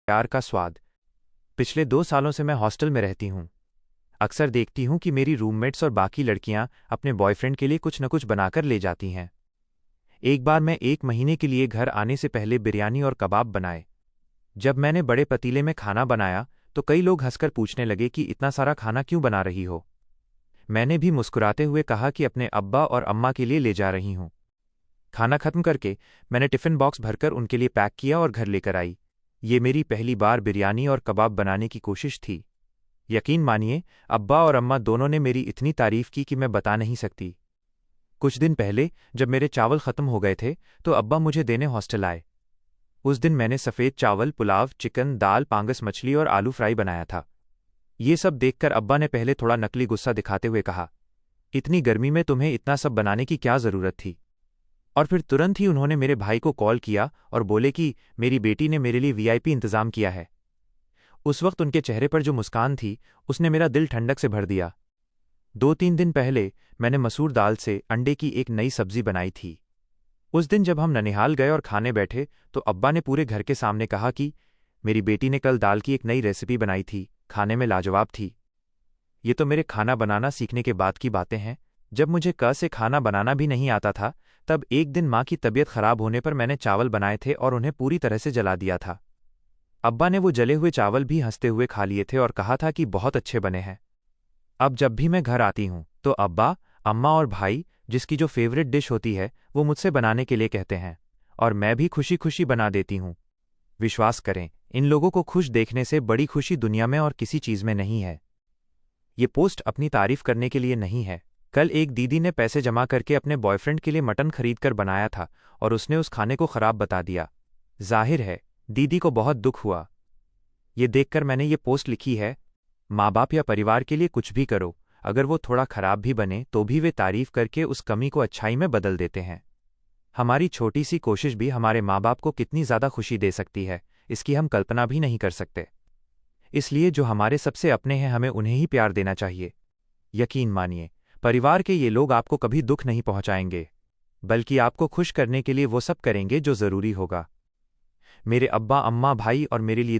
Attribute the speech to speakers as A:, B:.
A: प्यार का स्वाद। पिछले 2 सालों से मैं हॉस्टल में रहती हूँ। अक्सर देखती हूँ कि मेरी रूममेट्स और बाकी लड़कियाँ अपने बॉयफ्रेंड के लिए कुछ न कुछ बनाकर ले जाती हैं। एक बार मैं 1 महीने के लिए घर आने से पहले बिरयानी और कबाब बनाए। जब मैंने बड़े पतीले में खाना बनाया तो कई लोग हंसकर पूछने लगे कि इतना सारा खाना क्यों बना रही हो। मैंने भी मुस्कुराते हुए कहा कि अपने अब्बा और अम्मा के लिए ले जा रही हूँ। खाना खत्म करके मैंने टिफ़िन बॉक्स भरकर उनके लिए पैक किया और घर लेकर आई। ये मेरी पहली बार बिरयानी और कबाब बनाने की कोशिश थी। यकीन मानिए, अब्बा और अम्मा दोनों ने मेरी इतनी तारीफ की कि मैं बता नहीं सकती। कुछ दिन पहले जब मेरे चावल खत्म हो गए थे तो अब्बा मुझे देने हॉस्टल आए। उस दिन मैंने सफ़ेद चावल, पुलाव, चिकन, दाल, पांगस मछली और आलू फ्राई बनाया था। ये सब देखकर अब्बा ने पहले थोड़ा नकली गुस्सा दिखाते हुए कहा, इतनी गर्मी में तुम्हें इतना सब बनाने की क्या ज़रूरत थी। और फिर तुरंत ही उन्होंने मेरे भाई को कॉल किया और बोले कि मेरी बेटी ने मेरे लिए वीआईपी इंतज़ाम किया है। उस वक्त उनके चेहरे पर जो मुस्कान थी उसने मेरा दिल ठंडक से भर दिया। 2-3 दिन पहले मैंने मसूर दाल से अंडे की एक नई सब्जी बनाई थी। उस दिन जब हम ननिहाल गए और खाने बैठे तो अब्बा ने पूरे घर के सामने कहा कि मेरी बेटी ने कल दाल की एक नई रेसिपी बनाई थी, खाने में लाजवाब थी। ये तो मेरे खाना बनाना सीखने के बाद की बातें हैं। जब मुझे क से खाना बनाना भी नहीं आता था तब एक दिन माँ की तबीयत खराब होने पर मैंने चावल बनाए थे और उन्हें पूरी तरह से जला दिया था। अब्बा ने वो जले हुए चावल भी हंसते हुए खा लिए थे और कहा था कि बहुत अच्छे बने हैं। अब जब भी मैं घर आती हूँ तो अब्बा, अम्मा और भाई, जिसकी जो फेवरेट डिश होती है वो मुझसे बनाने के लिए कहते हैं और मैं भी खुशी खुशी बना देती हूँ। विश्वास करें, इन लोगों को खुश देखने से बड़ी खुशी दुनिया में और किसी चीज़ में नहीं है। ये पोस्ट अपनी तारीफ करने के लिए नहीं है। कल एक दीदी ने पैसे जमा करके अपने बॉयफ्रेंड के लिए मटन खरीद कर बनाया था और उसने उस खाने को खराब बता दिया। जाहिर है दीदी को बहुत दुख हुआ। ये देखकर मैंने ये पोस्ट लिखी है, माँ बाप या परिवार के लिए कुछ भी करो, अगर वो थोड़ा खराब भी बने तो भी वे तारीफ करके उस कमी को अच्छाई में बदल देते हैं। हमारी छोटी सी कोशिश भी हमारे माँ बाप को कितनी ज़्यादा खुशी दे सकती है, इसकी हम कल्पना भी नहीं कर सकते। इसलिए जो हमारे सबसे अपने हैं हमें उन्हें ही प्यार देना चाहिए। यकीन मानिए, परिवार के ये लोग आपको कभी दुख नहीं पहुंचाएंगे, बल्कि आपको खुश करने के लिए वो सब करेंगे जो ज़रूरी होगा। मेरे अब्बा, अम्मा, भाई और मेरे लिए